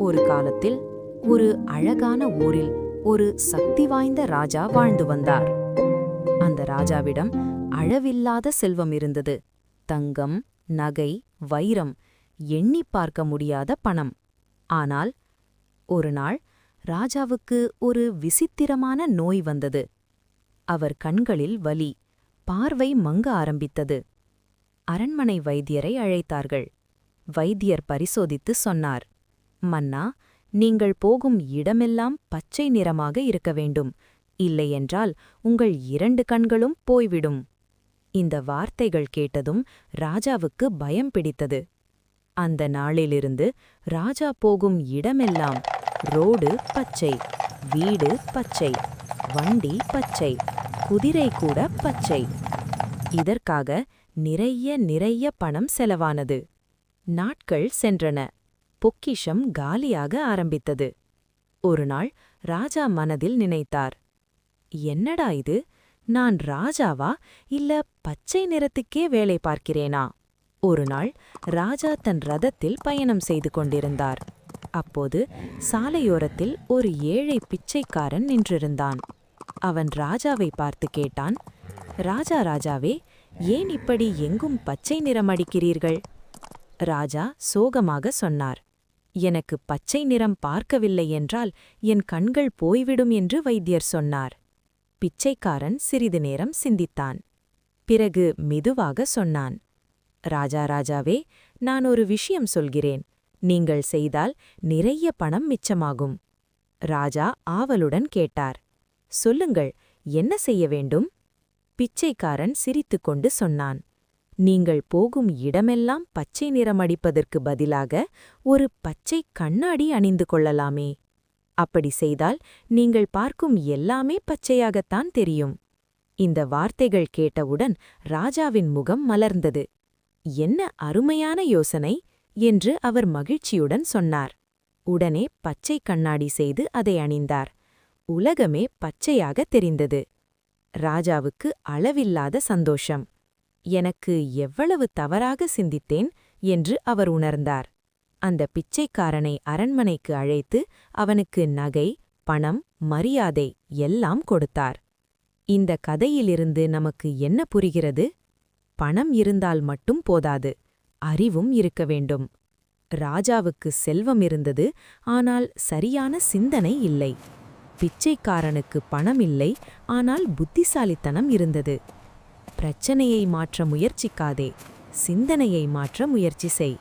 ஒரு காலத்தில் ஒரு அழகான ஊரில் ஒரு சக்தி வாய்ந்த ராஜா வாழ்ந்து வந்தார். அந்த ராஜாவிடம் அளவில்லாத செல்வம் இருந்தது. தங்கம், நகை, வைரம், எண்ணி பார்க்க முடியாத பணம். ஆனால் ஒரு நாள் ராஜாவுக்கு ஒரு விசித்திரமான நோய் வந்தது. அவர் கண்களில் வலி, பார்வை மங்க ஆரம்பித்தது. அரண்மனை வைத்தியரை அழைத்தார்கள். வைத்தியர் பரிசோதித்து சொன்னார், மன்னா, நீங்கள் போகும் இடமெல்லாம் பச்சை நிறமாக இருக்க வேண்டும், இல்லையென்றால் உங்கள் 2 கண்களும் போய்விடும். இந்த வார்த்தைகள் கேட்டதும் ராஜாவுக்கு பயம் பிடித்தது. அந்த நாளிலிருந்து ராஜா போகும் இடமெல்லாம் ரோடு பச்சை, வீடு பச்சை, வண்டி பச்சை, குதிரை கூட பச்சை. இதற்காக நிறைய பணம் செலவானது. நாட்கள் சென்றன. பொக்கிஷம் காலியாக ஆரம்பித்தது. ஒருநாள் ராஜா மனதில் நினைத்தார், என்னடா இது, நான் ராஜாவா இல்ல பச்சை நிறத்துக்கே வேலை பார்க்கிறேனா? ஒருநாள் ராஜா தன் ரதத்தில் பயணம் செய்து கொண்டிருந்தார். அப்போது சாலையோரத்தில் ஒரு ஏழை பிச்சைக்காரன் நின்றிருந்தான். அவன் ராஜாவை பார்த்து கேட்டான், ராஜாவே, ஏன் இப்படி எங்கும் பச்சை நிறம் அடிக்கிறீர்கள்? ராஜா சோகமாக சொன்னார், எனக்கு பச்சை நிறம் பார்க்கவில்லை என்றால் என் கண்கள் போய்விடும் என்று வைத்தியர் சொன்னார். பிச்சைக்காரன் சிறிது நேரம் சிந்தித்தான். பிறகு மெதுவாக சொன்னான், ராஜாவே, நான் ஒரு விஷயம் சொல்கிறேன். நீங்கள் செய்தால் நிறைய பணம் மிச்சமாகும். ராஜா ஆவலுடன் கேட்டார், சொல்லுங்கள், என்ன செய்ய வேண்டும்? பிச்சைக்காரன் சிரித்துக்கொண்டு சொன்னான், நீங்கள் போகும் இடமெல்லாம் பச்சை நிறமடிப்பதற்கு பதிலாக ஒரு பச்சை கண்ணாடி அணிந்து கொள்ளலாமே. அப்படி செய்தால் நீங்கள் பார்க்கும் எல்லாமே பச்சையாகத்தான் தெரியும். இந்த வார்த்தைகள் கேட்டவுடன் ராஜாவின் முகம் மலர்ந்தது. என்ன அருமையான யோசனை என்று அவர் மகிழ்ச்சியுடன் சொன்னார். உடனே பச்சை கண்ணாடி செய்து அதை அணிந்தார். உலகமே பச்சையாக தெரிந்தது. ராஜாவுக்கு அளவில்லாத சந்தோஷம். எனக்கு எவ்வளவு தவறாக சிந்தித்தேன் என்று அவர் உணர்ந்தார். அந்த பிச்சைக்காரனை அரண்மனைக்கு அழைத்து அவனுக்கு நகை, பணம், மரியாதை எல்லாம் கொடுத்தார். இந்த கதையிலிருந்து நமக்கு என்ன புரிகிறது? பணம் இருந்தால் மட்டும் போதாது, அறிவும் இருக்க வேண்டும். ராஜாவுக்கு செல்வம் இருந்தது, ஆனால் சரியான சிந்தனை இல்லை. பிச்சைக்காரனுக்கு பணம் இல்லை, ஆனால் புத்திசாலித்தனம் இருந்தது. பிரச்சனையை மாற்ற முயற்சிக்காதே, சிந்தனையை மாற்ற முயற்சி செய்.